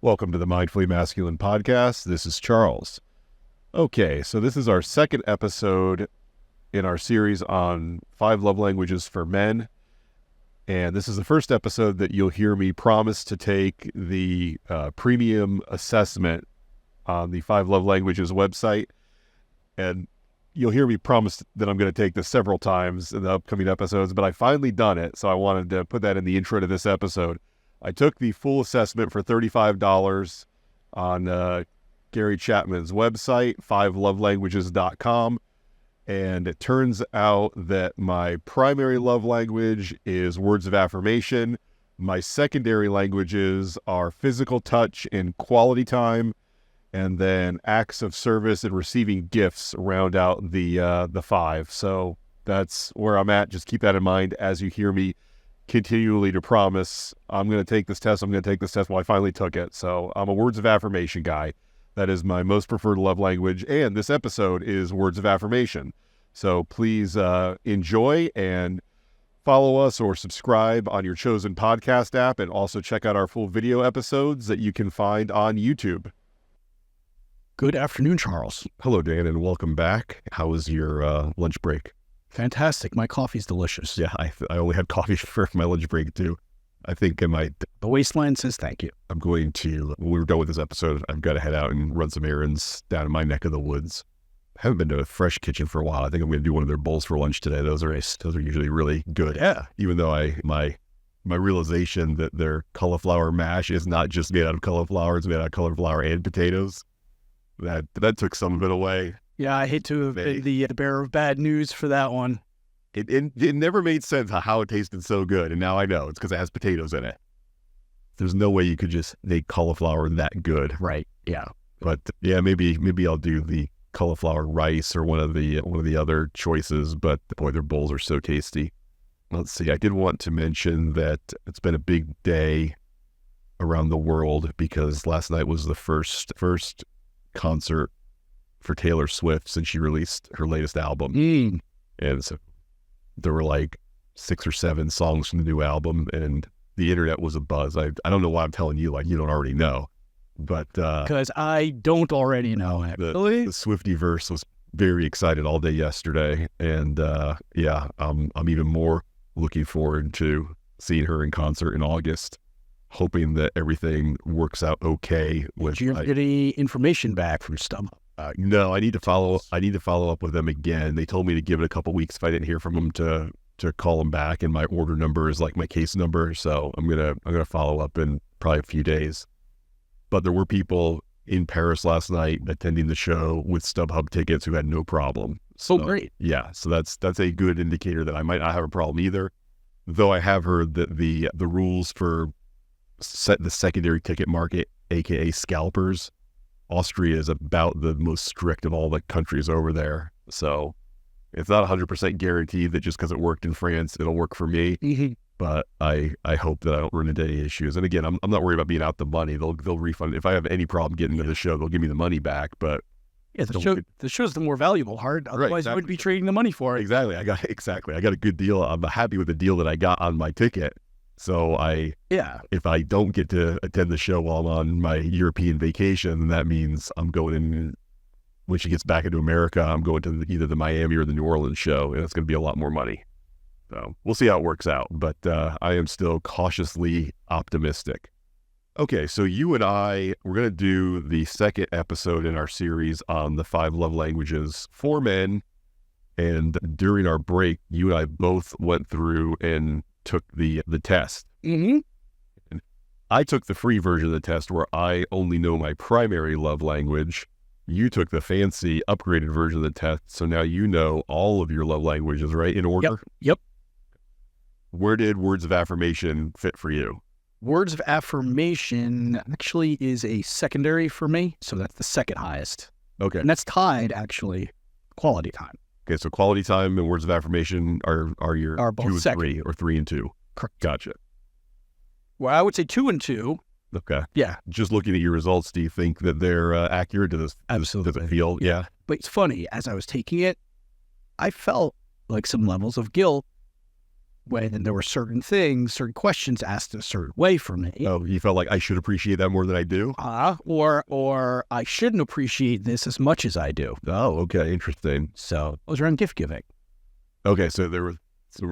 Welcome to the Mindfully Masculine podcast. This is Charles. Okay, so this is our second episode in our series on 5 love languages for men. And this is the first episode that you'll hear me promise to take the premium assessment on the 5 love languages website. And you'll hear me promise that I'm going to take this several times in the upcoming episodes, but I finally done it. So I wanted to put that in the intro to this episode. I took the full assessment for $35 on Gary Chapman's website, 5lovelanguages.com. And it turns out that my primary love language is words of affirmation. My secondary languages are physical touch and quality time. And then acts of service and receiving gifts round out the 5. So that's where I'm at. Just keep that in mind as you hear me continually to promise, I'm going to take this test. Well, I finally took it. So I'm a words of affirmation guy. That is my most preferred love language. And this episode is words of affirmation. So please enjoy and follow us or subscribe on your chosen podcast app. And also check out our full video episodes that you can find on YouTube. Good afternoon, Charles. Hello, Dan, and welcome back. How was your lunch break? Fantastic. My coffee's delicious. Yeah, I only had coffee for my lunch break, too. I think I might... The waistline says thank you. I'm going to, when we're done with this episode, I've got to head out and run some errands down in my neck of the woods. I haven't been to a Fresh Kitchen for a while. I think I'm going to do one of their bowls for lunch today. Those are usually really good. Yeah. Even though my realization that their cauliflower mash is not just made out of cauliflower, it's made out of cauliflower and potatoes. That took some of it away. Yeah, I hate to have been the bearer of bad news for that one. It never made sense how it tasted so good, and now I know. It's because it has potatoes in it. There's no way you could just make cauliflower that good. Right, yeah. But yeah, maybe I'll do the cauliflower rice or one of the other choices, but boy, their bowls are so tasty. Let's see, I did want to mention that it's been a big day around the world because last night was the first concert for Taylor Swift since she released her latest album. And so there were like 6 or 7 songs from the new album, and the internet was abuzz. I don't know why I'm telling you, like you don't already know, but because I don't already know, actually. The Swiftyverse was very excited all day yesterday, and yeah, I'm even more looking forward to seeing her in concert in August, hoping that everything works out okay. Did you get any information back from StubHub? No, I need to follow up with them again. They told me to give it a couple weeks if I didn't hear from them to call them back, and my order number is like my case number, so I'm gonna follow up in probably a few days. But there were people in Paris last night attending the show with StubHub tickets who had no problem. So great. Yeah, so that's a good indicator that I might not have a problem either. Though I have heard that the rules for the secondary ticket market, aka scalpers, Austria is about the most strict of all the countries over there. So it's not 100% guaranteed that just because it worked in France, it'll work for me. Mm-hmm. But I hope that I don't run into any issues. And again, I'm not worried about being out the money. They'll refund. If I have any problem getting to the show, they'll give me the money back. But yeah, the show's the more valuable part. Otherwise, right, exactly. You wouldn't be trading the money for it. Exactly. I got a good deal. I'm happy with the deal that I got on my ticket. So if I don't get to attend the show while I'm on my European vacation, then that means I'm going in, when she gets back into America, I'm going to either the Miami or the New Orleans show, and it's going to be a lot more money. So we'll see how it works out, but I am still cautiously optimistic. Okay, so you and we're going to do the second episode in our series on the 5 love languages for men, and during our break, you and I both went through and took the test. Mm-hmm. And I took the free version of the test where I only know my primary love language. You took the fancy upgraded version of the test, so now you know all of your love languages, right? In order? Yep. Where did words of affirmation fit for you? Words of affirmation actually is a secondary for me, so that's the second highest. Okay. And that's tied, actually, quality time. Okay, so quality time and words of affirmation are your both 2 and second. 3, or 3 and 2. Correct. Gotcha. Well, I would say 2 and 2. Okay. Yeah. Just looking at your results, do you think that they're accurate to this? Absolutely. Does it feel? Yeah. But it's funny, as I was taking it, I felt like some levels of guilt when there were certain things, certain questions asked a certain way for me. Oh, you felt like I should appreciate that more than I do? Or I shouldn't appreciate this as much as I do. Oh, okay. Interesting. So it was around gift giving. Okay, so there were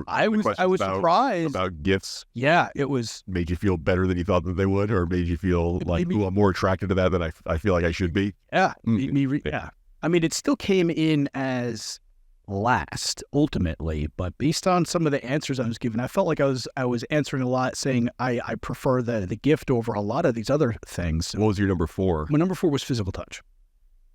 I was questions surprised. about gifts. Yeah, it was. Made you feel better than you thought that they would, or made you feel like, I'm more attracted to that than I feel like I should be? Yeah, yeah. I mean, it still came in as last ultimately, but based on some of the answers I was given, I felt like I was answering a lot, saying I prefer the gift over a lot of these other things. What was your number 4? My number 4 was physical touch.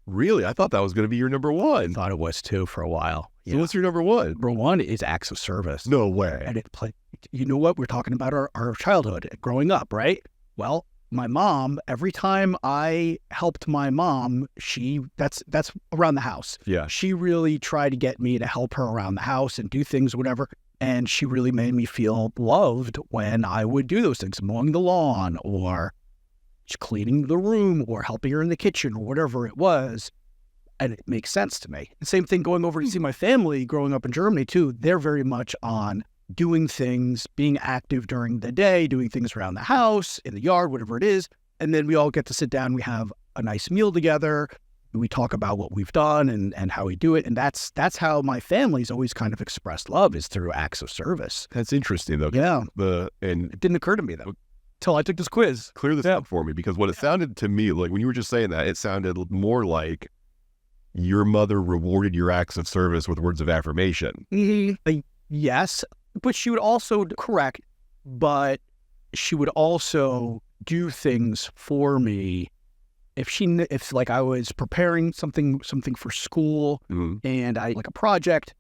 Really? I thought that was going to be your number 1. I thought it was too for a while. So what's your number 1? Number 1 is acts of service. No way. And you know what? We're talking about our childhood, growing up, right? Well, my mom, every time I helped my mom, that's around the house. Yeah. She really tried to get me to help her around the house and do things, whatever. And she really made me feel loved when I would do those things, mowing the lawn or cleaning the room or helping her in the kitchen or whatever it was. And it makes sense to me. The same thing going over to see my family growing up in Germany too. They're very much on doing things, being active during the day, doing things around the house, in the yard, whatever it is. And then we all get to sit down. We have a nice meal together. We talk about what we've done and how we do it. And that's how my family's always kind of expressed love, is through acts of service. That's interesting though. Yeah. And it didn't occur to me though until I took this quiz. Clear this up for me, because what it sounded to me like when you were just saying that, it sounded more like your mother rewarded your acts of service with words of affirmation. Yes, but she would also correct, but she would also do things for me if like I was preparing something for school and I like a project,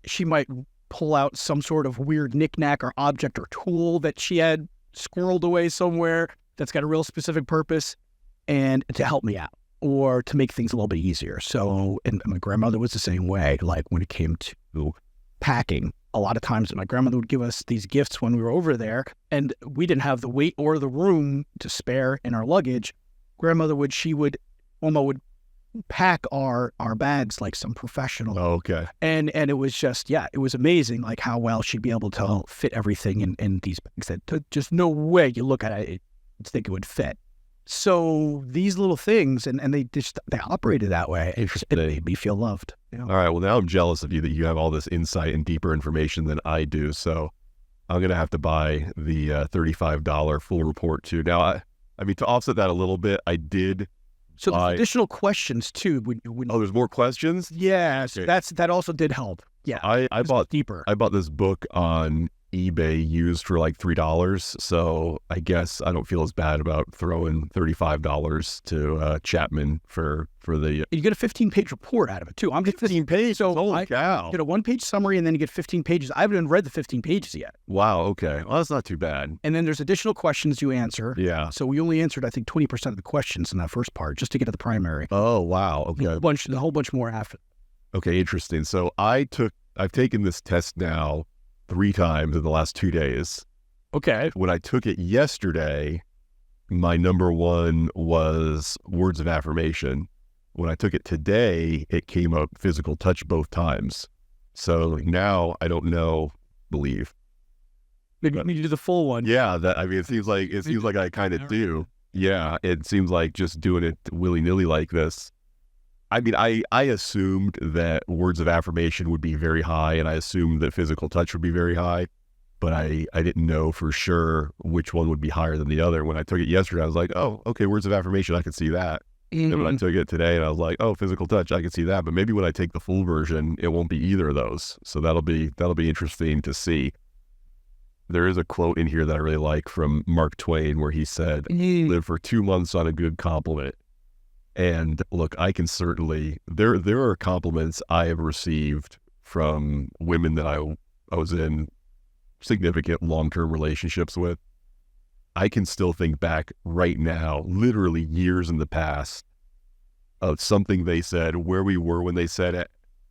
she might pull out some sort of weird knickknack or object or tool that she had squirreled away somewhere that's got a real specific purpose and to help me out or to make things a little bit easier. So, and my grandmother was the same way, like when it came to packing. A lot of times my grandmother would give us these gifts when we were over there and we didn't have the weight or the room to spare in our luggage. Grandmother would pack our bags like some professional. Oh, okay. And it was just, it was amazing like how well she'd be able to fit everything in these bags that just no way you look at it, you'd think it would fit. So these little things, and they operated that way. It made me feel loved. Yeah. All right. Well, now I'm jealous of you that you have all this insight and deeper information than I do. So I'm going to have to buy the $35 full report too. Now, I mean, to offset that a little bit, I did. So there's additional questions too. Oh, there's more questions? Yes. Okay. That also did help. Yeah. I bought deeper. I bought this book on eBay used for like $3. So I guess I don't feel as bad about throwing $35 to Chapman for the. You get a 15-page report out of it too. I'm 15 pages. So holy cow! You get a 1-page summary and then you get 15 pages. I haven't even read the 15 pages yet. Wow. Okay. Well, that's not too bad. And then there's additional questions you answer. Yeah. So we only answered, I think, 20% of the questions in that first part just to get to the primary. Oh wow. Okay. The whole bunch more after. Okay. Interesting. So I've taken this test now 3 times in the last 2 days. Okay. When I took it yesterday, my number 1 was words of affirmation. When I took it today, it came up physical touch both times. So now I don't know, believe. Maybe you need to do the full one. Yeah. It seems like I kind of do. Yeah. It seems like just doing it willy-nilly like this. I mean, I assumed that words of affirmation would be very high, and I assumed that physical touch would be very high, but I didn't know for sure which one would be higher than the other. When I took it yesterday, I was like, oh, okay, words of affirmation, I can see that. And when I took it today, and I was like, oh, physical touch, I can see that. But maybe when I take the full version, it won't be either of those. So that'll be interesting to see. There is a quote in here that I really like from Mark Twain where he said, live for 2 months on a good compliment. And look, I can certainly, there are compliments I have received from women that I was in significant long-term relationships with. I can still think back right now, literally years in the past, of something they said, where we were when they said it,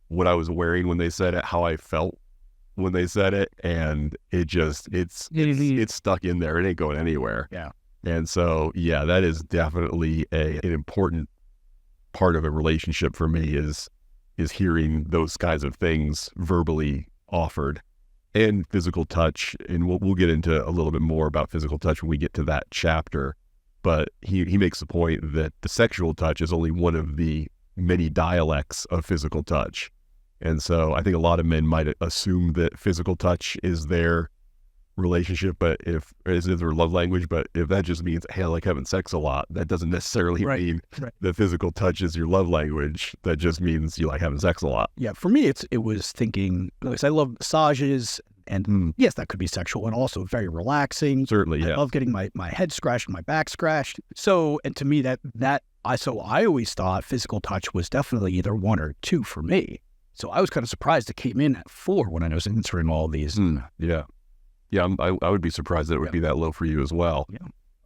what I was wearing when they said it, how I felt when they said it. And it's stuck in there. It ain't going anywhere. Yeah. And so, yeah, that is definitely an important part of a relationship for me is hearing those kinds of things verbally offered. and physical touch. And we'll get into a little bit more about physical touch when we get to that chapter. But he makes the point that the sexual touch is only one of the many dialects of physical touch. And so I think a lot of men might assume that physical touch is their relationship, but if is their love language, but if that just means, hey, I like having sex a lot, that doesn't necessarily mean that physical touch is your love language. That just means you like having sex a lot. Yeah, for me, it was thinking, because I love massages, and yes, that could be sexual and also very relaxing. Certainly, yeah. I love getting my head scratched and my back scratched. So, and to me, I always thought physical touch was definitely either 1 or 2 for me. So I was kind of surprised it came in at 4 when I was answering all these. Yeah. Yeah, I would be surprised that it would be that low for you as well. Yeah.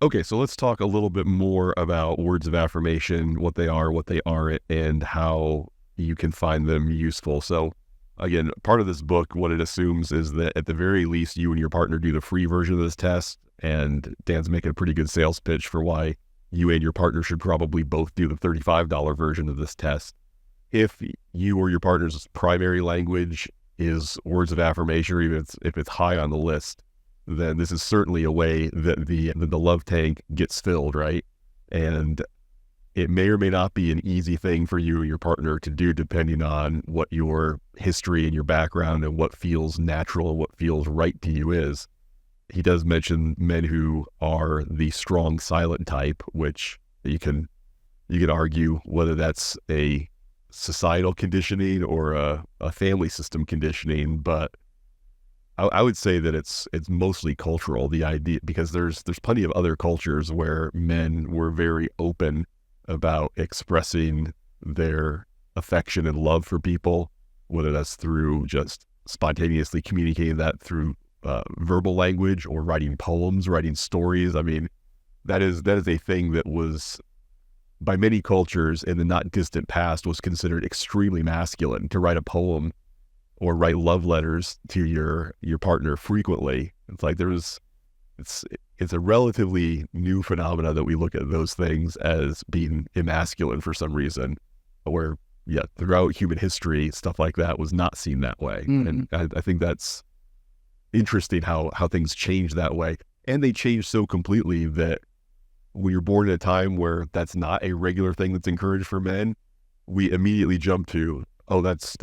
Okay, so let's talk a little bit more about words of affirmation, what they are, what they aren't, and how you can find them useful. So again, part of this book, what it assumes is that at the very least, you and your partner do the free version of this test, and Dan's making a pretty good sales pitch for why you and your partner should probably both do the $35 version of this test. If you or your partner's primary language is words of affirmation, or even if it's high on the list, then this is certainly a way that the love tank gets filled, right? And it may or may not be an easy thing for you and your partner to do, depending on what your history and your background and what feels natural and what feels right to you is. He does mention men who are the strong silent type, which you can argue whether that's a societal conditioning or a family system conditioning, but I would say that it's mostly cultural, the idea, because there's plenty of other cultures where men were very open about expressing their affection and love for people, whether that's through just spontaneously communicating that through verbal language or writing poems, writing stories. I mean, that is a thing that was, by many cultures in the not distant past, was considered extremely masculine, to write a poem or write love letters to your partner frequently. It's like it's a relatively new phenomena that we look at those things as being emasculine for some reason, where throughout human history, stuff like that was not seen that way. And I think that's interesting how things change that way. And they change so completely that when you're born at a time where that's not a regular thing that's encouraged for men, we immediately jump to, oh, that's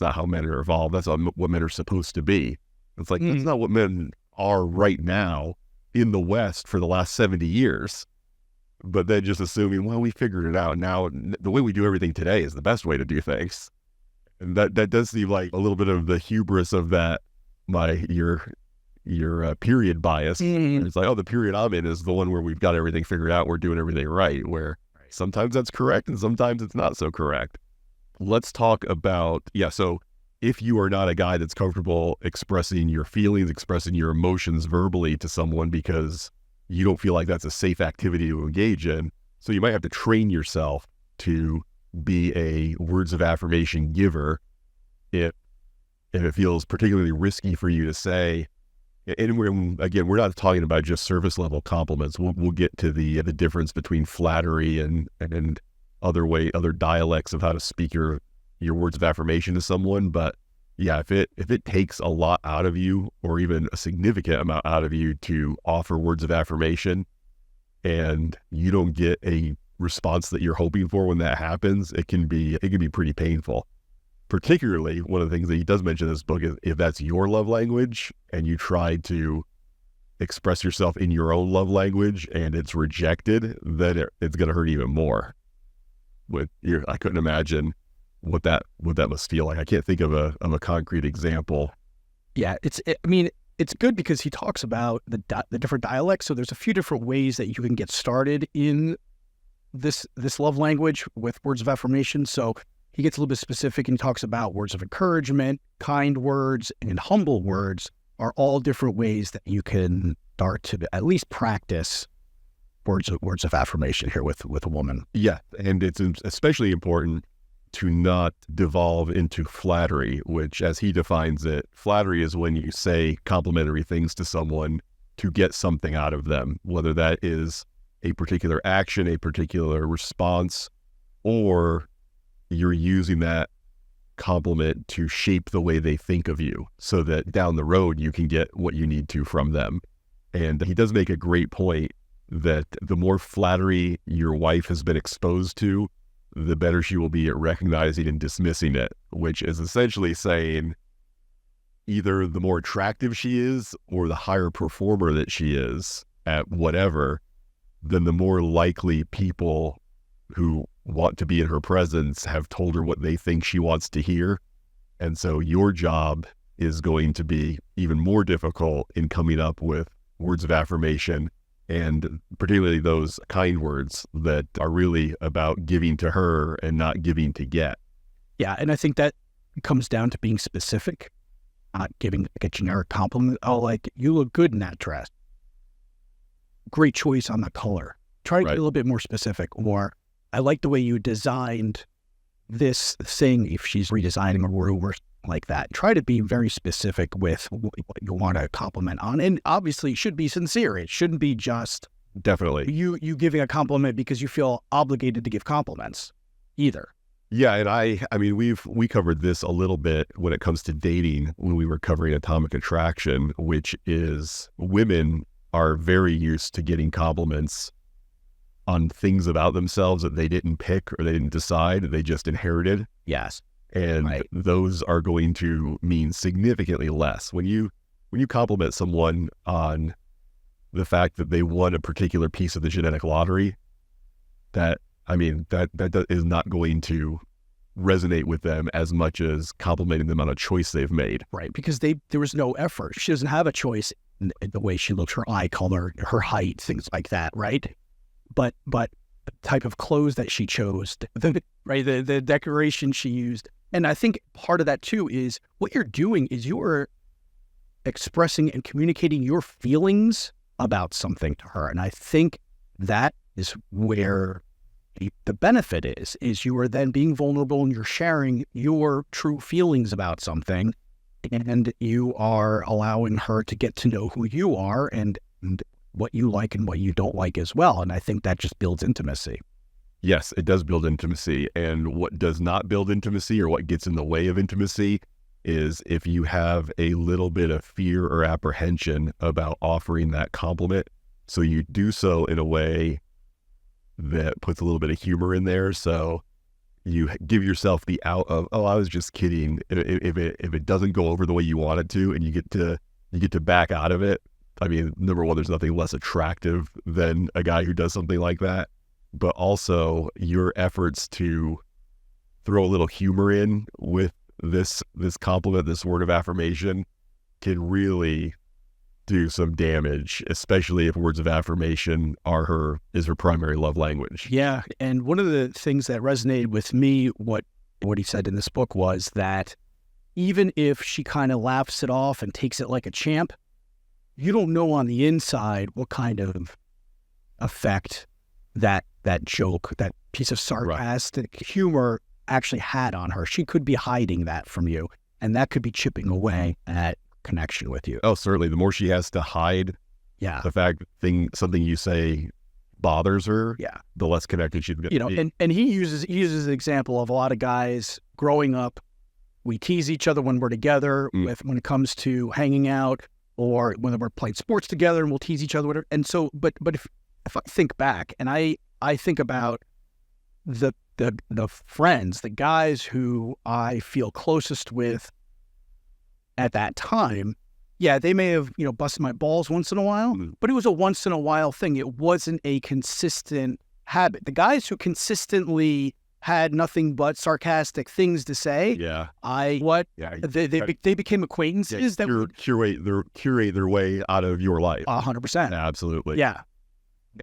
not how men are evolved. That's not what men are supposed to be. It's like, that's not what men are right now in the West for the last 70 years. But then just assuming, well, we figured it out. Now, the way we do everything today is the best way to do things. And that does seem like a little bit of the hubris of that, your period bias. It's like, oh, the period I'm in is the one where we've got everything figured out. We're doing everything right, where sometimes that's correct and sometimes it's not so correct. Let's talk about, so if you are not a guy that's comfortable expressing your feelings, expressing your emotions verbally to someone because you don't feel like that's a safe activity to engage in, so you might have to train yourself to be a words of affirmation giver if it feels particularly risky for you to say. And we're not talking about just surface level compliments. We'll get to the difference between flattery and other dialects of how to speak your words of affirmation to someone. But if it takes a lot out of you, or even a significant amount out of you, to offer words of affirmation, and you don't get a response that you're hoping for when that happens, it can be pretty painful. Particularly, one of the things that he does mention in this book is if that's your love language and you try to express yourself in your own love language and it's rejected, then it's going to hurt even more. I couldn't imagine what that must feel like. I can't think of a concrete example. Yeah, it's good because he talks about the different dialects. So there's a few different ways that you can get started in this love language with words of affirmation. So he gets a little bit specific and talks about words of encouragement, kind words, and humble words are all different ways that you can start to at least practice words of affirmation here with a woman. Yeah, and it's especially important to not devolve into flattery, which, as he defines it, flattery is when you say complimentary things to someone to get something out of them, whether that is a particular action, a particular response, or you're using that compliment to shape the way they think of you so that down the road you can get what you need to from them. And he does make a great point that the more flattery your wife has been exposed to, the better she will be at recognizing and dismissing it, which is essentially saying either the more attractive she is or the higher performer that she is at whatever, then the more likely people who want to be in her presence have told her what they think she wants to hear. And so your job is going to be even more difficult in coming up with words of affirmation, and particularly those kind words that are really about giving to her and not giving to get. Yeah, and I think that comes down to being specific, not giving like a generic compliment. Oh, like, you look good in that dress. Great choice on the color. Try to get a little bit more specific. Or, I like the way you designed this thing if she's redesigning a room or like that. Try to be very specific with what you want to compliment on. And obviously it should be sincere. It shouldn't be just definitely you giving a compliment because you feel obligated to give compliments either. Yeah, and I mean we covered this a little bit when it comes to dating when we were covering atomic attraction, which is women are very used to getting compliments on things about themselves that they didn't pick or they didn't decide, they just inherited. Yes. And those are going to mean significantly less. When you compliment someone on the fact that they won a particular piece of the genetic lottery, that is not going to resonate with them as much as complimenting them on a choice they've made. Right, because there was no effort. She doesn't have a choice in the way she looks, her eye color, her height, things like that, right? But the type of clothes that she chose, the decoration she used. And I think part of that too is what you're doing is you're expressing and communicating your feelings about something to her. And I think that is where the benefit is you are then being vulnerable and you're sharing your true feelings about something, and you are allowing her to get to know who you are and what you like and what you don't like as well. And I think that just builds intimacy. Yes, it does build intimacy. And what does not build intimacy, or what gets in the way of intimacy, is if you have a little bit of fear or apprehension about offering that compliment. So you do so in a way that puts a little bit of humor in there. So you give yourself the out of, oh, I was just kidding. If it doesn't go over the way you want it to, and you get to back out of it. I mean, number one, there's nothing less attractive than a guy who does something like that. But also your efforts to throw a little humor in with this compliment, this word of affirmation, can really do some damage, especially if words of affirmation is her primary love language. Yeah. And one of the things that resonated with me, what he said in this book, was that even if she kind of laughs it off and takes it like a champ, you don't know on the inside what kind of effect that joke, that piece of sarcastic humor actually had on her. She could be hiding that from you, and that could be chipping away at connection with you. Oh, certainly. The more she has to hide the fact that something you say bothers her, the less connected she's going to be. And he uses the example of a lot of guys growing up. We tease each other when we're together when it comes to hanging out, or when we're playing sports together, and we'll tease each other, whatever. And so, but if I think back and I think about the friends, the guys who I feel closest with at that time, they may have, busted my balls once in a while, but it was a once in a while thing. It wasn't a consistent habit. The guys who consistently had nothing but sarcastic things to say, they became acquaintances that would curate their way out of your life. 100%. Absolutely. Yeah.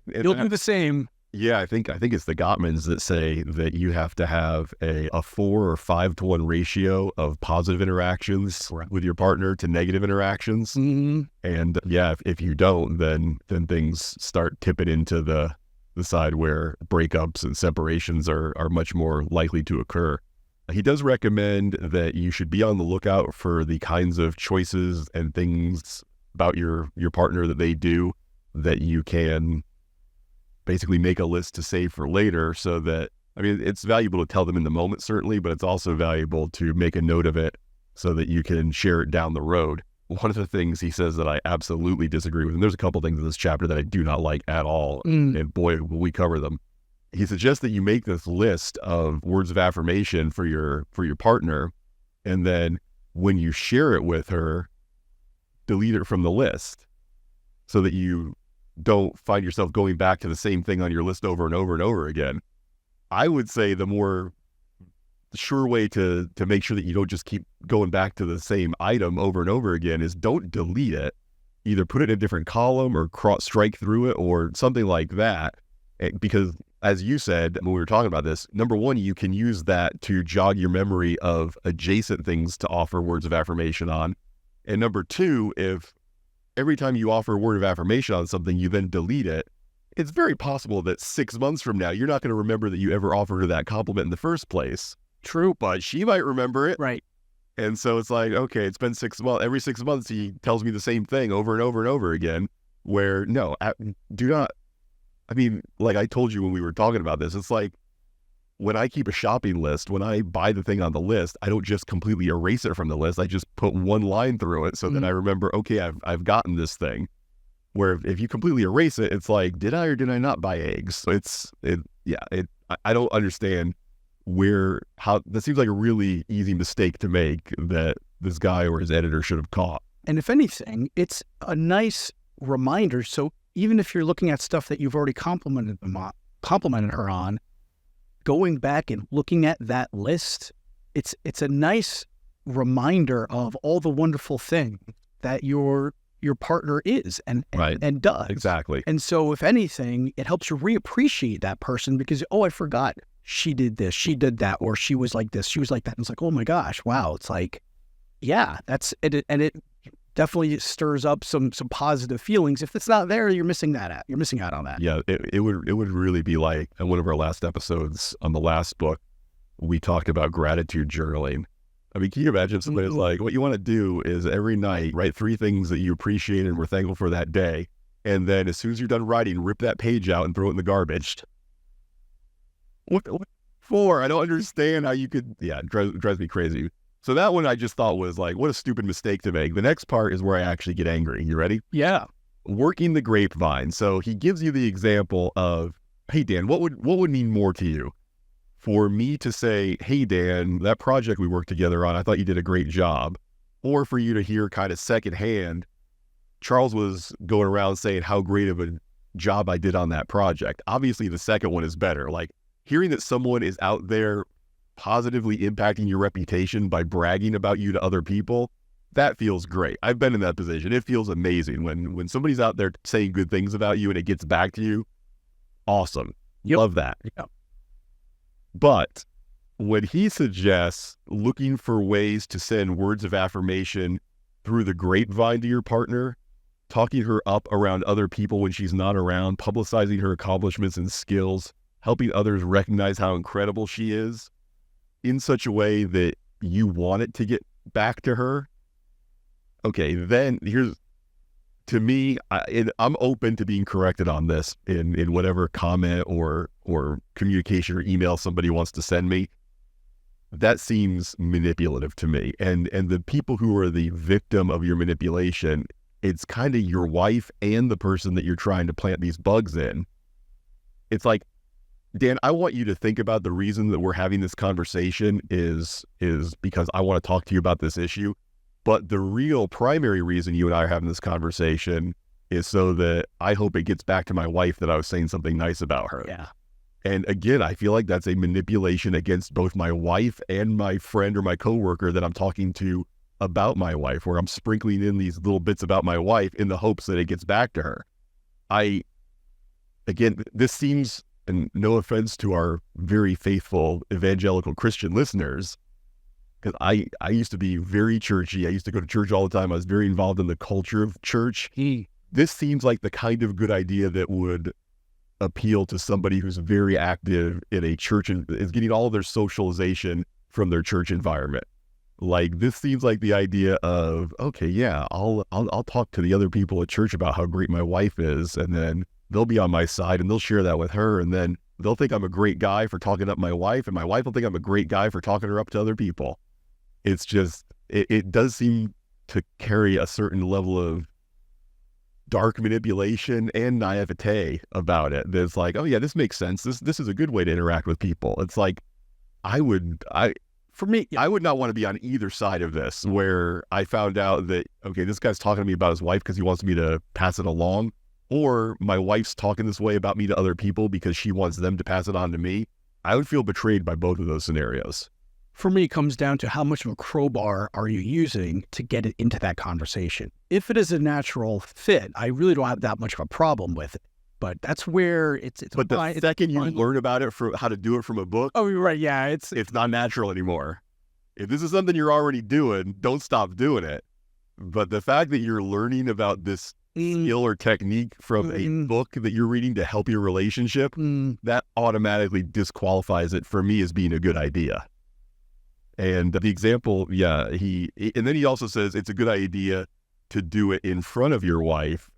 You'll do the same. Yeah, I think it's the Gottmans that say that you have to have a 4 or 5 to 1 ratio of positive interactions with your partner to negative interactions. Mm-hmm. And if you don't, then things start tipping into the side where breakups and separations are much more likely to occur. He does recommend that you should be on the lookout for the kinds of choices and things about your partner that they do that you can basically make a list to save for later, so that I mean, it's valuable to tell them in the moment, certainly, but it's also valuable to make a note of it so that you can share it down the road. One of the things he says that I absolutely disagree with, and there's a couple things in this chapter that I do not like at all, and boy, will we cover them. He suggests that you make this list of words of affirmation for your partner, and then when you share it with her, delete it from the list so that you don't find yourself going back to the same thing on your list over and over and over again. I would say the more sure way to make sure that you don't just keep going back to the same item over and over again is don't delete it. Either put it in a different column or strike through it or something like that. Because as you said, when we were talking about this, number one, you can use that to jog your memory of adjacent things to offer words of affirmation on. And number two, if every time you offer a word of affirmation on something, you then delete it, it's very possible that 6 months from now, you're not going to remember that you ever offered her that compliment in the first place. True. But she might remember it. Right. And so it's like, okay, it's been 6 months. Every 6 months, he tells me the same thing over and over and over again, where no, do not. I mean, like I told you when we were talking about this, it's like when I keep a shopping list, when I buy the thing on the list, I don't just completely erase it from the list. I just put one line through it so that I remember, okay, I've gotten this thing. Where if you completely erase it, it's like, did I or did I not buy eggs? So I don't understand how that seems like a really easy mistake to make that this guy or his editor should have caught. And if anything, it's a nice reminder. So even if you're looking at stuff that you've already complimented her on, going back and looking at that list, it's a nice reminder of all the wonderful things that your partner is and does. Exactly. And so if anything, it helps you reappreciate that person because, oh, I forgot she did this, she did that, or she was like this, she was like that. And it's like, oh my gosh, wow. It's like, yeah, that's it. And it definitely stirs up some positive feelings. If it's not there, you're missing out on that. Yeah, it would really be like in one of our last episodes on the last book, we talked about gratitude journaling. I mean, can you imagine somebody's like, what you want to do is every night write 3 things that you appreciate and were thankful for that day. And then as soon as you're done writing, rip that page out and throw it in the garbage. What for? I don't understand how you could, it drives me crazy. So that one I just thought was like, what a stupid mistake to make. The next part is where I actually get angry. You ready? Yeah. Working the grapevine. So he gives you the example of, hey, Dan, what would mean more to you? For me to say, hey, Dan, that project we worked together on, I thought you did a great job. Or for you to hear kind of secondhand, Charles was going around saying how great of a job I did on that project. Obviously, the second one is better. Like hearing that someone is out there positively impacting your reputation by bragging about you to other people, that feels great. I've been in that position. It feels amazing when somebody's out there saying good things about you and it gets back to you. Awesome. Yep. Love that. Yep. But when he suggests looking for ways to send words of affirmation through the grapevine to your partner, talking her up around other people when she's not around, publicizing her accomplishments and skills, helping others recognize how incredible she is in such a way that you want it to get back to her. Okay, then to me, I'm open to being corrected on this in whatever comment or communication or email somebody wants to send me. That seems manipulative to me. And the people who are the victim of your manipulation, it's kind of your wife and the person that you're trying to plant these bugs in. It's like, Dan, I want you to think about the reason that we're having this conversation is because I want to talk to you about this issue. But the real primary reason you and I are having this conversation is so that I hope it gets back to my wife that I was saying something nice about her. Yeah. And again, I feel like that's a manipulation against both my wife and my friend or my coworker that I'm talking to about my wife, where I'm sprinkling in these little bits about my wife in the hopes that it gets back to her. This seems, and no offense to our very faithful evangelical Christian listeners, because I used to be very churchy. I used to go to church all the time. I was very involved in the culture of church. This seems like the kind of good idea that would appeal to somebody who's very active in a church and is getting all of their socialization from their church environment. Like this seems like the idea of, okay, yeah, I'll talk to the other people at church about how great my wife is, and then they'll be on my side and they'll share that with her, and then they'll think I'm a great guy for talking up my wife, and my wife will think I'm a great guy for talking her up to other people. It's just, it does seem to carry a certain level of dark manipulation and naivete about it. There's like, oh yeah, this makes sense. This is a good way to interact with people. It's like, For me, I would not want to be on either side of this, where I found out that, okay, this guy's talking to me about his wife because he wants me to pass it along, or my wife's talking this way about me to other people because she wants them to pass it on to me. I would feel betrayed by both of those scenarios. For me, it comes down to how much of a crowbar are you using to get it into that conversation. If it is a natural fit, I really don't have that much of a problem with it. But that's where it's But the second you learn about it, for how to do it from a book, oh, you're right, yeah, it's not natural anymore. If this is something you're already doing, don't stop doing it. But the fact that you're learning about this skill or technique from a book that you're reading to help your relationship, that automatically disqualifies it for me as being a good idea. And the example, yeah, and then he also says it's a good idea to do it in front of your wife.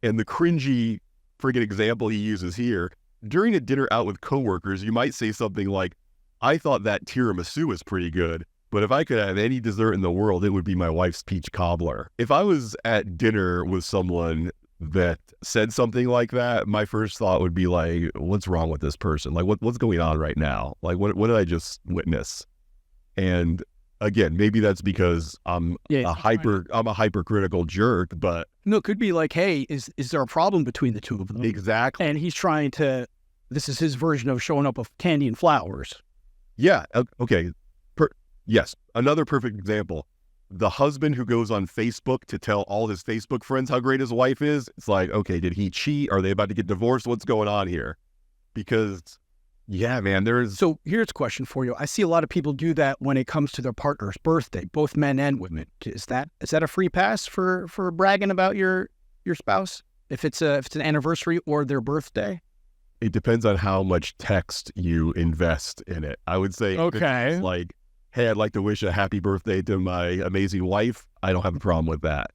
And the cringy friggin' example he uses here, during a dinner out with coworkers, you might say something like, I thought that tiramisu was pretty good, but if I could have any dessert in the world, it would be my wife's peach cobbler. If I was at dinner with someone that said something like that, my first thought would be like, what's wrong with this person? Like, what's going on right now? Like, what did I just witness? And again, maybe that's because I'm a hypercritical jerk, but no, it could be like, hey, is there a problem between the two of them? Exactly. And he's trying to, this is his version of showing up with candy and flowers. Yeah. Okay. Yes. Another perfect example. The husband who goes on Facebook to tell all his Facebook friends how great his wife is. It's like, okay, did he cheat? Are they about to get divorced? What's going on here? Because yeah, man, So here's a question for you. I see a lot of people do that when it comes to their partner's birthday, both men and women. Is that a free pass for bragging about your spouse if it's an anniversary or their birthday? It depends on how much text you invest in it. I would say, okay, it's like, hey, I'd like to wish a happy birthday to my amazing wife. I don't have a problem with that.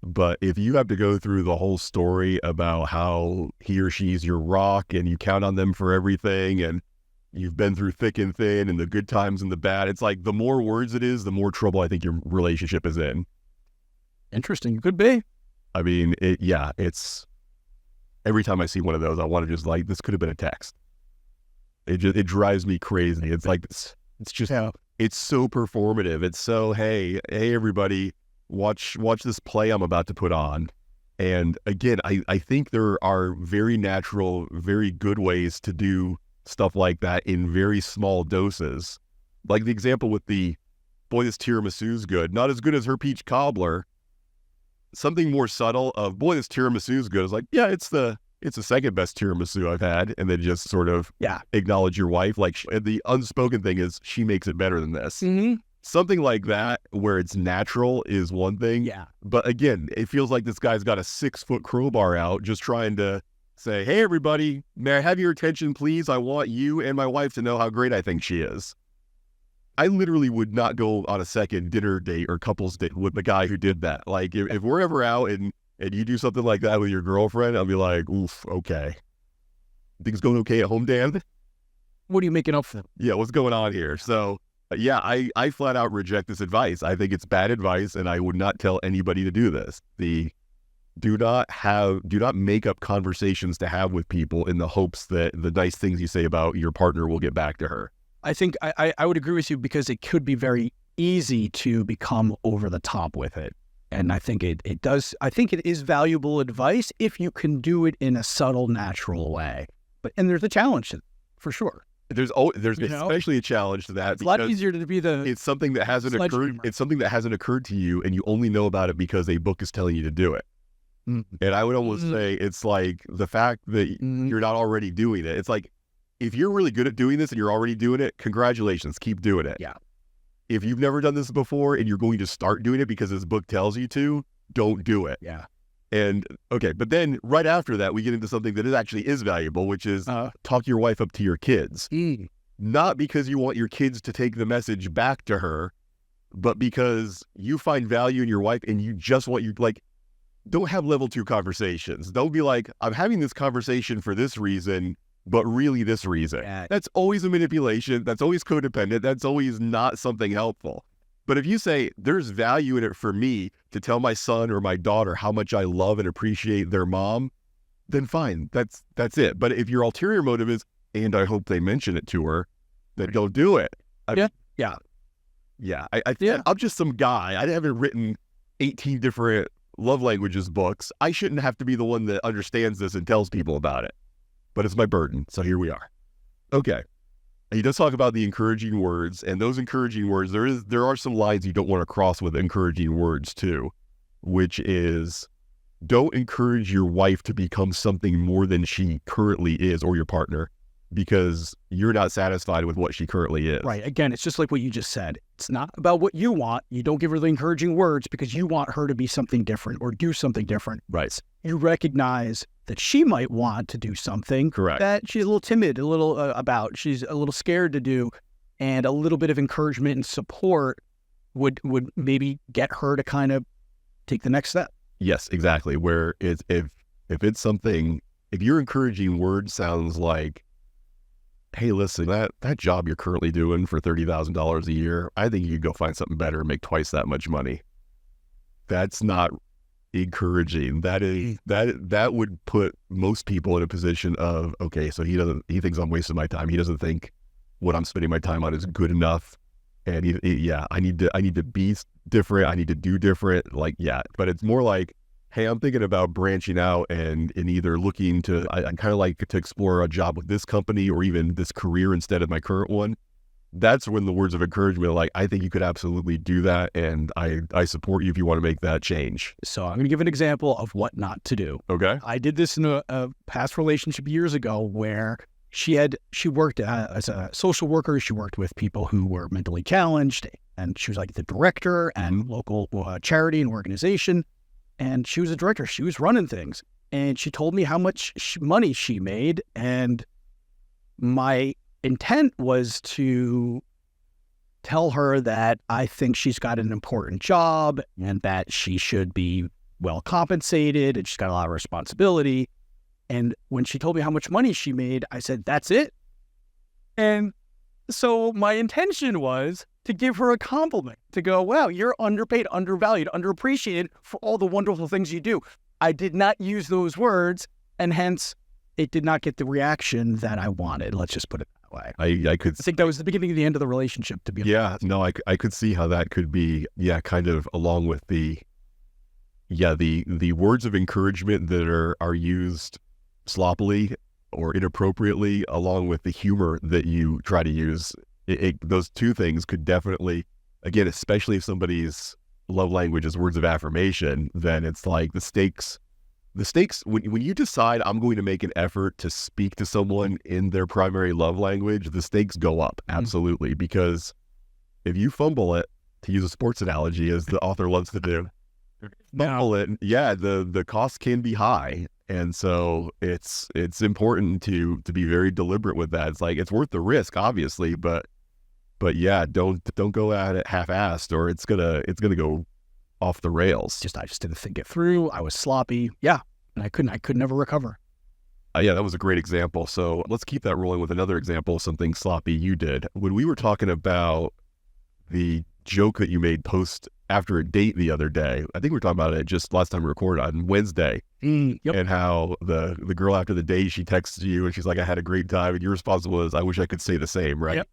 But if you have to go through the whole story about how he or she's your rock and you count on them for everything and you've been through thick and thin and the good times and the bad, it's like the more words it is, the more trouble I think your relationship is in. Interesting. Could be. I mean, it's every time I see one of those, I want to just like, this could have been a text. It drives me crazy. It's like, it's just, it's so performative. It's so, hey, everybody, watch this play I'm about to put on. And again, I think there are very natural, very good ways to do stuff like that in very small doses. Like the example with the, boy, this tiramisu's good. Not as good as her peach cobbler. Something more subtle of, boy, this tiramisu's good. It's like, yeah, it's the second best tiramisu I've had. And then just sort of acknowledge your wife. Like the unspoken thing is she makes it better than this. Mm-hmm. Something like that where it's natural is one thing. Yeah. But again, it feels like this guy's got a 6-foot crowbar out just trying to say, hey, everybody, may I have your attention, please? I want you and my wife to know how great I think she is. I literally would not go on a second dinner date or couples date with the guy who did that. Like if we're ever out and you do something like that with your girlfriend, I'll be like, oof, okay. Things going okay at home, Dan? What are you making up for? Yeah, what's going on here? So yeah, I flat out reject this advice. I think it's bad advice, and I would not tell anybody to do this. Do not make up conversations to have with people in the hopes that the nice things you say about your partner will get back to her. I think I would agree with you because it could be very easy to become over the top with it. And I think it does. I think it is valuable advice if you can do it in a subtle, natural way. And there's a challenge to it, for sure. There's especially a challenge to that. It's a lot easier to be the. It's something that hasn't occurred. It's something that hasn't occurred to you, and you only know about it because a book is telling you to do it. Mm-hmm. And I would almost say it's like the fact that you're not already doing it. It's like if you're really good at doing this and you're already doing it, congratulations, keep doing it. Yeah. If you've never done this before and you're going to start doing it because this book tells you to, don't do it. Yeah. And okay, but then right after that, we get into something that actually is valuable, which is talk your wife up to your kids. Not because you want your kids to take the message back to her, but because you find value in your wife and you just want don't have level 2 conversations. Don't be like, I'm having this conversation for this reason, but really this reason. Yeah. That's always a manipulation. That's always codependent. That's always not something helpful. But if you say there's value in it for me to tell my son or my daughter how much I love and appreciate their mom, then fine. That's it. But if your ulterior motive is, and I hope they mention it to her, then don't do it. Yeah. I'm just some guy. I haven't written 18 different love languages books. I shouldn't have to be the one that understands this and tells people about it. But it's my burden. So here we are. Okay. He does talk about the encouraging words, and those encouraging words, there are some lines you don't want to cross with encouraging words too, which is don't encourage your wife to become something more than she currently is, or your partner, because you're not satisfied with what she currently is. Right. Again, it's just like what you just said. It's not about what you want. You don't give her the encouraging words because you want her to be something different or do something different. Right. You recognize that she might want to do something Correct. that she's a little timid, a little she's a little scared to do, and a little bit of encouragement and support would maybe get her to kind of take the next step. Yes, exactly. Where it's, if it's something, if your encouraging word sounds like, hey, listen, that job you're currently doing for $30,000 a year, I think you could go find something better and make twice that much money. That's not encouraging. That would put most people in a position of, okay, so he thinks I'm wasting my time. He doesn't think what I'm spending my time on is good enough. And I need to be different. I need to do different. But it's more like, hey, I'm thinking about branching out and either looking to, I kind of like to explore a job with this company or even this career instead of my current one. That's when the words of encouragement are like, I think you could absolutely do that. And I support you if you want to make that change. So I'm going to give an example of what not to do. Okay. I did this in a past relationship years ago where she worked as a social worker. She worked with people who were mentally challenged, and she was like the director and local charity and organization. And she was a director. She was running things. And she told me how much money she made. And my intent was to tell her that I think she's got an important job and that she should be well compensated and she's got a lot of responsibility. And when she told me how much money she made, I said, that's it. And so my intention was to give her a compliment, to go, wow, you're underpaid, undervalued, underappreciated for all the wonderful things you do. I did not use those words, and hence it did not get the reaction that I wanted. Let's just put it that way. I think that was the beginning of the end of the relationship, to be honest. Yeah, no, I could see how that could be, kind of along with the words of encouragement that are used sloppily or inappropriately, along with the humor that you try to use. Those two things could definitely, again, especially if somebody's love language is words of affirmation, then it's like the stakes, when you decide I'm going to make an effort to speak to someone in their primary love language, the stakes go up. Absolutely. Because if you fumble it, to use a sports analogy, as the author loves to do, fumble it, the cost can be high. And so it's important to be very deliberate with that. It's like, it's worth the risk, obviously, but don't go at it half-assed, or it's gonna go off the rails. I just didn't think it through. I was sloppy. Yeah. And I could never recover. That was a great example. So let's keep that rolling with another example of something sloppy you did. When we were talking about the joke that you made post after a date the other day, I think we were talking about it just last time we recorded on Wednesday, Yep. and how the girl after the date, she texts you and she's like, I had a great time. And your response was, I wish I could say the same, right? Yep.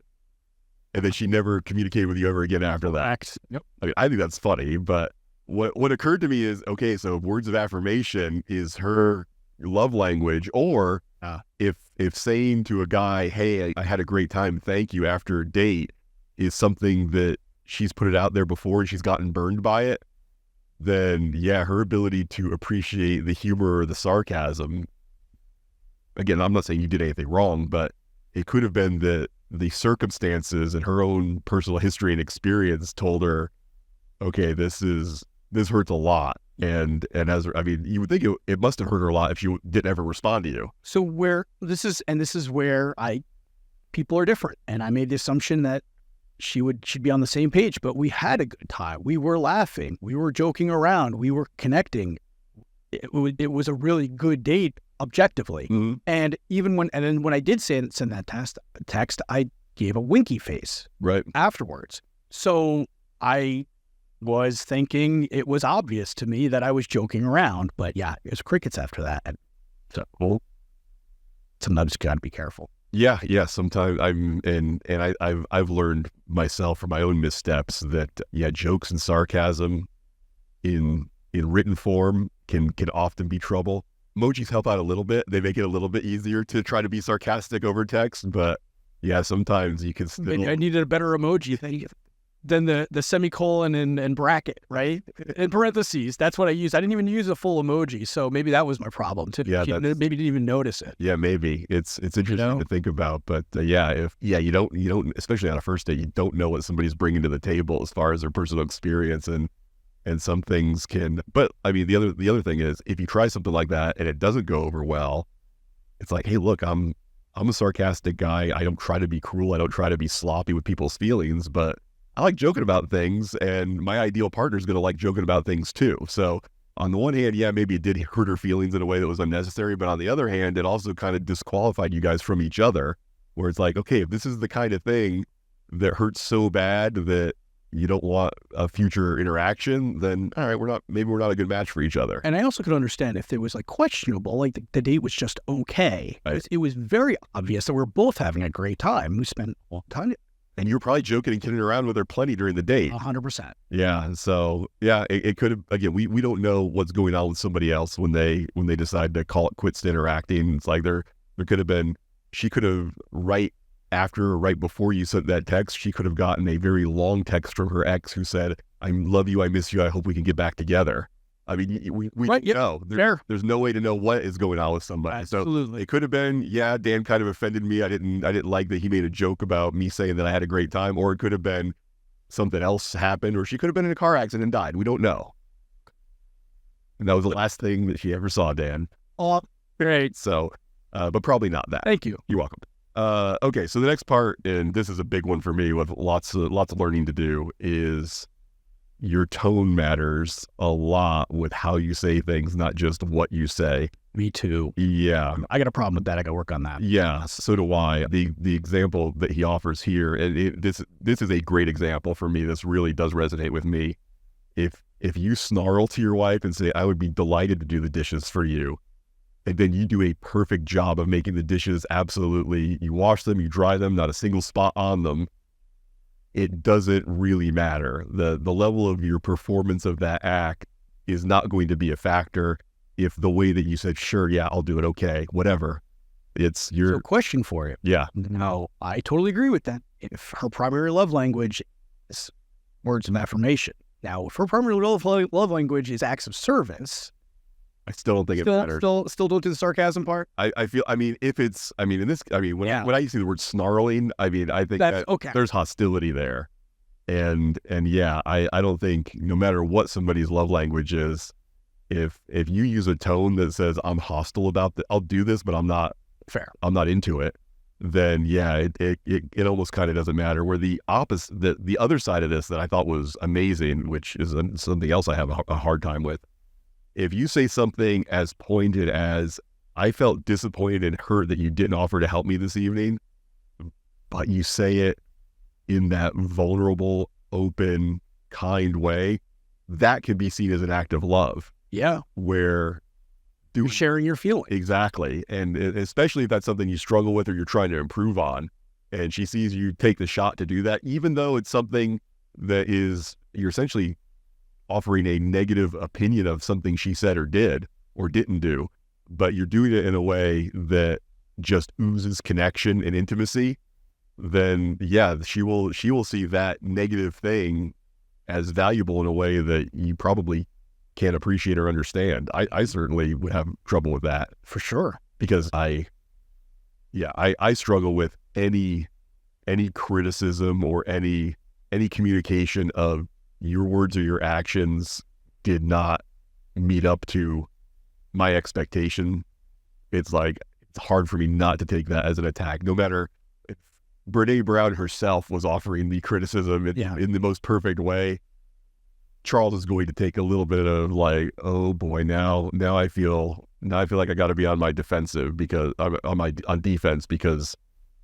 And then she never communicated with you ever again after that. Yep. I mean, I think that's funny, but what occurred to me is, okay, so words of affirmation is her love language, or if saying to a guy, hey, I had a great time, thank you, after a date, is something that she's put it out there before and she's gotten burned by it, then her ability to appreciate the humor or the sarcasm, again, I'm not saying you did anything wrong, but it could have been that the circumstances and her own personal history and experience told her, okay, this hurts a lot. And you would think it must have hurt her a lot if she didn't ever respond to you. So this is where people are different. And I made the assumption that she'd be on the same page, but we had a good time. We were laughing. We were joking around. We were connecting. It was a really good date, objectively. Mm-hmm. And then when I did send that text, I gave a winky face Right. afterwards. So I was thinking it was obvious to me that I was joking around, but yeah, it was crickets after that. So sometimes you gotta be careful. Yeah. Sometimes I've learned myself from my own missteps that jokes and sarcasm in written form can often be trouble. Emojis help out a little bit. They make it a little bit easier to try to be sarcastic over text, but yeah, sometimes you can still. I needed a better emoji than the semicolon and bracket, right? In parentheses. That's what I used. I didn't even use a full emoji, so maybe that was my problem too. Yeah, maybe didn't even notice it. Yeah, maybe it's interesting to think about, but if you don't, especially on a first date, you don't know what somebody's bringing to the table as far as their personal experience, and some things can. But I mean, the other thing is, if you try something like that and it doesn't go over well, it's like, hey, look, I'm a sarcastic guy. I don't try to be cruel. I don't try to be sloppy with people's feelings, but I like joking about things, and my ideal partner is going to like joking about things too. So on the one hand, yeah, maybe it did hurt her feelings in a way that was unnecessary, but on the other hand, it also kind of disqualified you guys from each other, where it's like, okay, if this is the kind of thing that hurts so bad that you don't want a future interaction, then all right, maybe we're not a good match for each other. And I also could understand if it was like questionable, like the date was just okay. Right. It was very obvious that we're both having a great time. We spent a long time. And you were probably joking and kidding around with her plenty during the date. 100%. Yeah. So yeah, it could have, again, we don't know what's going on with somebody else when they decide to call it quits to interacting. It's like there could have been, she could have right after or right before you sent that text, she could have gotten a very long text from her ex who said, I love you, I miss you, I hope we can get back together. I mean, we right, yep, know. There's no way to know what is going on with somebody. Absolutely. So it could have been, yeah, Dan kind of offended me. I didn't like that he made a joke about me saying that I had a great time, or it could have been something else happened, or she could have been in a car accident and died. We don't know. And that was the last thing that she ever saw, Dan. Oh, great. So, but probably not that. Thank you. You're welcome. Okay, so the next part, and this is a big one for me with lots of learning to do, is your tone matters a lot with how you say things, not just what you say. Me too. Yeah. I got a problem with that. I got to work on that. Yeah, so do I. The example that he offers here, and this is a great example for me. This really does resonate with me. If you snarl to your wife and say, I would be delighted to do the dishes for you, and then you do a perfect job of making the dishes, absolutely, you wash them, you dry them, not a single spot on them, it doesn't really matter. The level of your performance of that act is not going to be a factor if the way that you said, sure, yeah, I'll do it, okay, whatever. It's your... So question for you. Yeah. No, I totally agree with that. If her primary love language is words of affirmation. Now, if her primary love language is acts of service... I still don't think it matters. Still don't do the sarcasm part? I feel, I mean, if it's, I mean, in this, I mean, when I see the word snarling, I mean, I think that okay. There's hostility there. And yeah, I don't think, no matter what somebody's love language is, if you use a tone that says, I'm hostile about that, I'll do this, but I'm not I'm not into it, then yeah, it almost kind of doesn't matter. Where the opposite, the other side of this that I thought was amazing, which is something else I have a hard time with. If you say something as pointed as, I felt disappointed and hurt that you didn't offer to help me this evening, but you say it in that vulnerable, open, kind way, that can be seen as an act of love. Yeah. Where you're sharing your feelings. Exactly. And especially if that's something you struggle with or you're trying to improve on, and she sees you take the shot to do that, even though it's something that is, you're essentially offering a negative opinion of something she said or did or didn't do, but you're doing it in a way that just oozes connection and intimacy, then yeah, she will see that negative thing as valuable in a way that you probably can't appreciate or understand. I certainly would have trouble with that. For sure. Because I struggle with any criticism or any communication of your words or your actions did not meet up to my expectation. It's like, it's hard for me not to take that as an attack, no matter if Brene Brown herself was offering me criticism in the most perfect way. Charles is going to take a little bit of like, oh boy, now I feel now I feel like I got to be on my defensive because on defense because,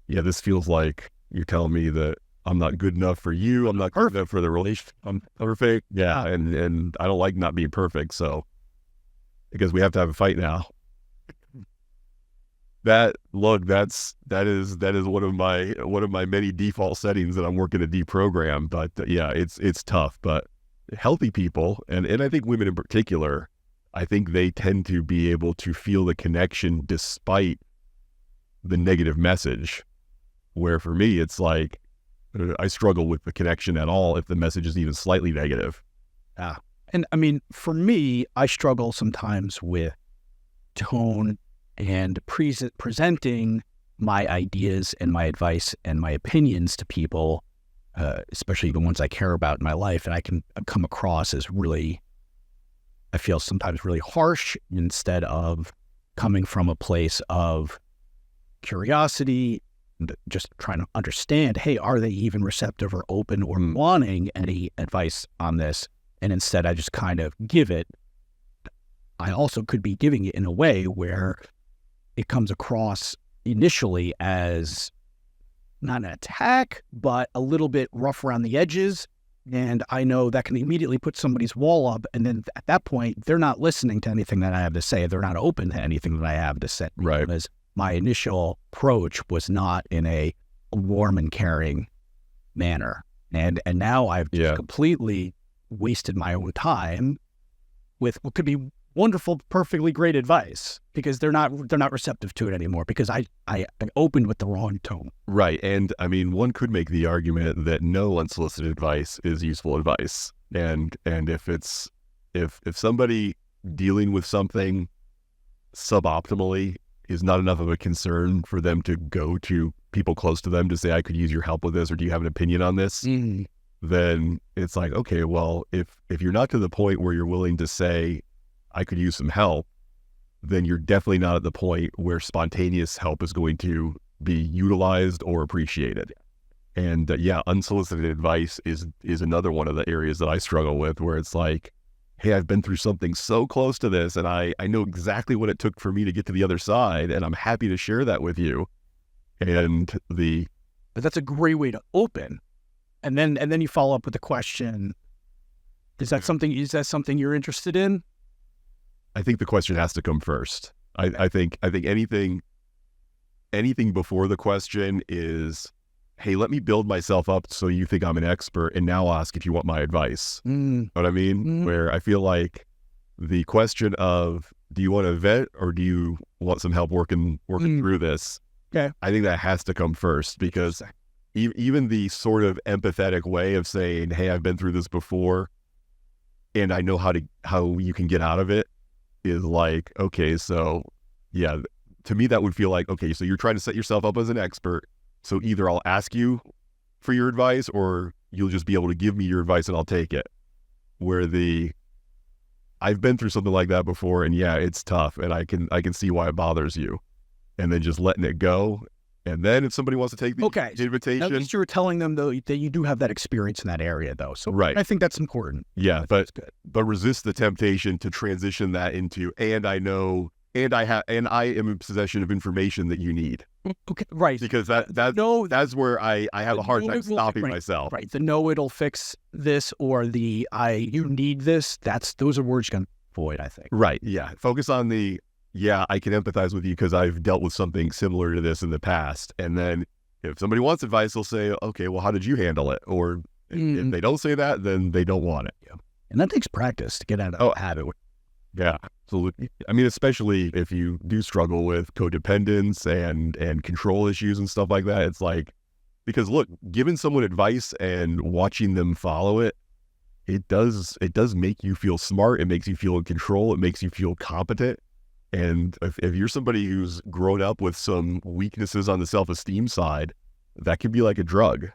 yeah, this feels like you're telling me that I'm not good enough for you. I'm not good enough for the relationship. I'm perfect. Yeah. And I don't like not being perfect. So because we have to have a fight now. That is one of my many default settings that I'm working to deprogram. But yeah, it's tough. But healthy people, and I think women in particular, I think they tend to be able to feel the connection despite the negative message. Where for me, it's like I struggle with the connection at all if the message is even slightly negative. Yeah. And I mean, for me, I struggle sometimes with tone and presenting my ideas and my advice and my opinions to people, especially the ones I care about in my life. And I can come across as really, I feel sometimes really harsh instead of coming from a place of curiosity and just trying to understand, hey, are they even receptive or open or wanting any advice on this? And instead I just kind of give it. I also could be giving it in a way where it comes across initially as not an attack, but a little bit rough around the edges. And I know that can immediately put somebody's wall up. And then at that point, they're not listening to anything that I have to say. They're not open to anything that I have to say. Right. Because my initial approach was not in a warm and caring manner. And now I've just completely wasted my own time with what could be wonderful, perfectly great advice because they're not receptive to it anymore because I opened with the wrong tone. Right. And I mean, one could make the argument that no unsolicited advice is useful advice. And if somebody dealing with something suboptimally is not enough of a concern for them to go to people close to them to say, I could use your help with this, or do you have an opinion on this? Then it's like, okay, well, if you're not to the point where you're willing to say, I could use some help, then you're definitely not at the point where spontaneous help is going to be utilized or appreciated. And unsolicited advice is another one of the areas that I struggle with, where it's like, hey, I've been through something so close to this, and I know exactly what it took for me to get to the other side, and I'm happy to share that with you. But that's a great way to open. And then you follow up with the question, is that something you're interested in? I think the question has to come first. I think anything before the question is, hey, let me build myself up so you think I'm an expert, and now ask if you want my advice. Know what I mean? Where I feel like the question of, do you want to vet or do you want some help working through this? Okay. I think that has to come first, because even the sort of empathetic way of saying, hey, I've been through this before and I know how you can get out of it, is like, okay, so yeah, to me that would feel like, okay, so you're trying to set yourself up as an expert. So either I'll ask you for your advice or you'll just be able to give me your advice and I'll take it. Where I've been through something like that before, and yeah, it's tough, and I can see why it bothers you. And then just letting it go. And then if somebody wants to take the invitation. At least you were telling them though that you do have that experience in that area though. So right. I think that's important. Yeah, but resist the temptation to transition that into, and I know, and I am in possession of information that you need. Okay, right. Because that's where I have a hard time stopping myself. Right. The no, it'll fix this, or you need this. Those are words you can avoid, I think. Right. Yeah. Focus on I can empathize with you because I've dealt with something similar to this in the past. And then if somebody wants advice, they'll say, okay, well, how did you handle it? Or if they don't say that, then they don't want it. Yeah. And that takes practice to get out of habit. Yeah, absolutely. I mean, especially if you do struggle with codependence and control issues and stuff like that, it's like, because look, giving someone advice and watching them follow it, it does make you feel smart. It makes you feel in control. It makes you feel competent. And if you're somebody who's grown up with some weaknesses on the self-esteem side, that can be like a drug.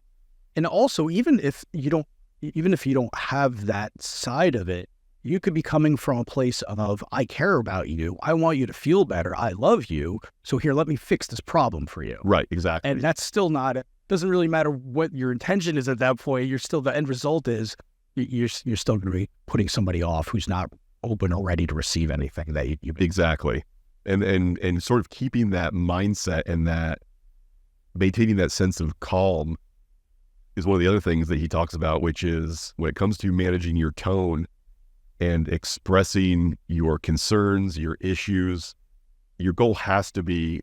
And also, even if you don't have that side of it, you could be coming from a place of, I care about you. I want you to feel better. I love you. So here, let me fix this problem for you. Right, exactly. And that's still doesn't really matter what your intention is at that point. The end result is you're still going to be putting somebody off who's not open or ready to receive anything that you Exactly. And sort of keeping that mindset and that maintaining that sense of calm is one of the other things that he talks about, which is when it comes to managing your tone and expressing your concerns, your issues, your goal has to be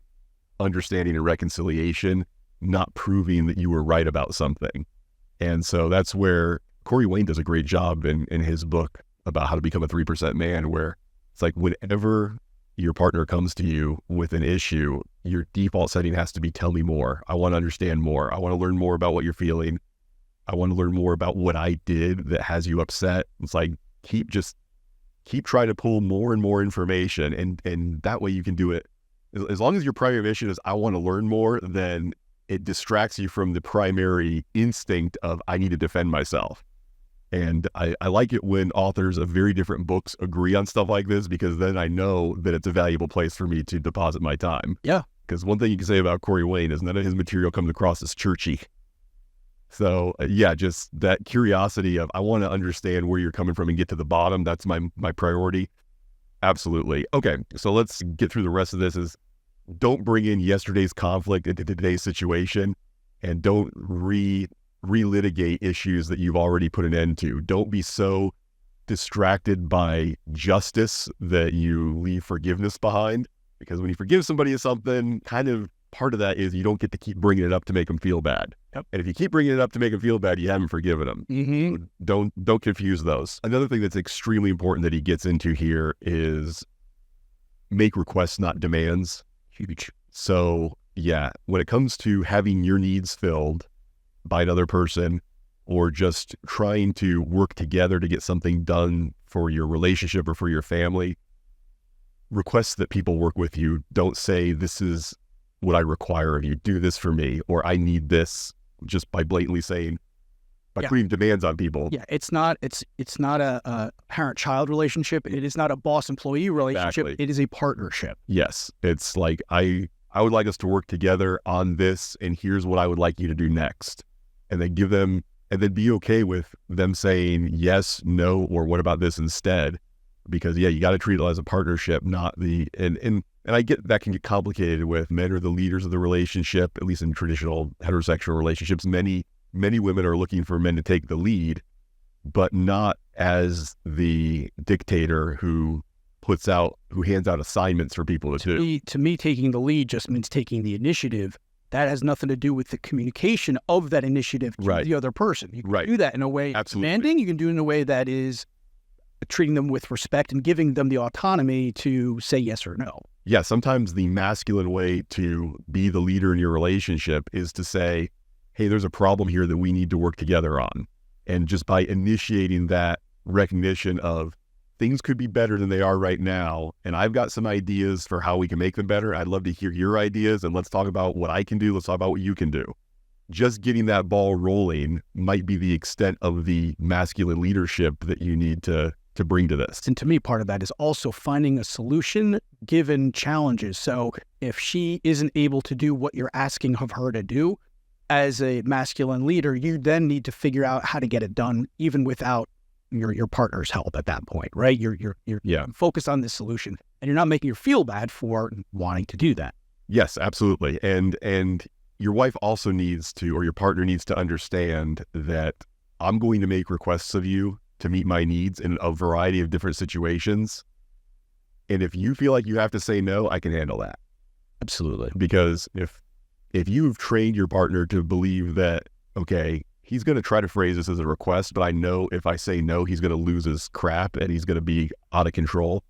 understanding and reconciliation, not proving that you were right about something. And so that's where Corey Wayne does a great job in his book about how to become a 3% man, where it's like whenever your partner comes to you with an issue, your default setting has to be, tell me more. I want to understand more. I want to learn more about what you're feeling. I want to learn more about what I did that has you upset. It's like, keep trying to pull more and more information. And that way you can do it. As long as your primary mission is, I want to learn more, then it distracts you from the primary instinct of, I need to defend myself. And I like it when authors of very different books agree on stuff like this, because then I know that it's a valuable place for me to deposit my time. Yeah. Because one thing you can say about Corey Wayne is none of his material comes across as churchy. So yeah, just that curiosity of, I want to understand where you're coming from and get to the bottom. That's my priority. Absolutely. Okay. So let's get through the rest of this. Is don't bring in yesterday's conflict into today's situation, and don't relitigate issues that you've already put an end to. Don't be so distracted by justice that you leave forgiveness behind, because when you forgive somebody of something, kind of part of that is you don't get to keep bringing it up to make them feel bad. Yep. And if you keep bringing it up to make them feel bad, you haven't forgiven them. Mm-hmm. Don't confuse those. Another thing that's extremely important that he gets into here is make requests, not demands. Huge. So yeah, when it comes to having your needs filled by another person, or just trying to work together to get something done for your relationship or for your family, request that people work with you. Don't say, this is what I require of you. Do this for me, or I need this, just by blatantly saying, by putting demands on people. Yeah, it's not a parent-child relationship. It is not a boss-employee relationship. Exactly. It is a partnership. Yes. It's like, I would like us to work together on this, and here's what I would like you to do next. And then give them, and then be okay with them saying yes, no, or what about this instead? Because yeah, you got to treat it as a partnership, not and I get that can get complicated with men are the leaders of the relationship, at least in traditional heterosexual relationships. Many women are looking for men to take the lead, but not as the dictator who hands out assignments for people to do. To me, taking the lead just means taking the initiative. That has nothing to do with the communication of that initiative to the other person. You can do that in a way demanding. You can do it in a way that is treating them with respect and giving them the autonomy to say yes or no. Yeah, sometimes the masculine way to be the leader in your relationship is to say, hey, there's a problem here that we need to work together on. And just by initiating that recognition of things could be better than they are right now, and I've got some ideas for how we can make them better. I'd love to hear your ideas, and let's talk about what I can do. Let's talk about what you can do. Just getting that ball rolling might be the extent of the masculine leadership that you need to bring to this. And to me, part of that is also finding a solution given challenges. So if she isn't able to do what you're asking of her to do as a masculine leader, you then need to figure out how to get it done, even without your partner's help at that point, right? You're focused on this solution, and you're not making her feel bad for wanting to do that. Yes, absolutely. And your wife also needs to, or your partner needs to understand that I'm going to make requests of you to meet my needs in a variety of different situations. And if you feel like you have to say no, I can handle that. Absolutely. Because if you've trained your partner to believe that, okay, he's going to try to phrase this as a request, but I know if I say no, he's going to lose his crap and he's going to be out of control,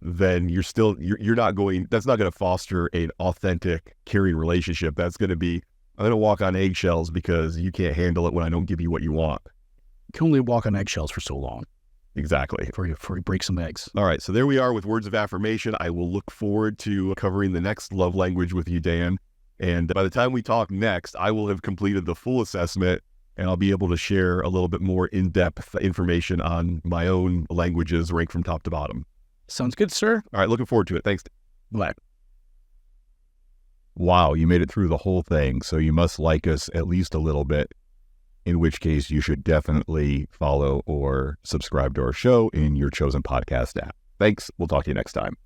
then you're not going, that's not going to foster an authentic, caring relationship. That's going to be, I'm going to walk on eggshells because you can't handle it when I don't give you what you want. You can only walk on eggshells for so long. Exactly. Before you break some eggs. All right. So there we are with words of affirmation. I will look forward to covering the next love language with you, Dan. And by the time we talk next, I will have completed the full assessment, and I'll be able to share a little bit more in-depth information on my own languages ranked from top to bottom. Sounds good, sir. All right. Looking forward to it. Thanks. Bye. Wow. You made it through the whole thing. So you must like us at least a little bit. in which case you should definitely follow or subscribe to our show in your chosen podcast app. Thanks. We'll talk to you next time.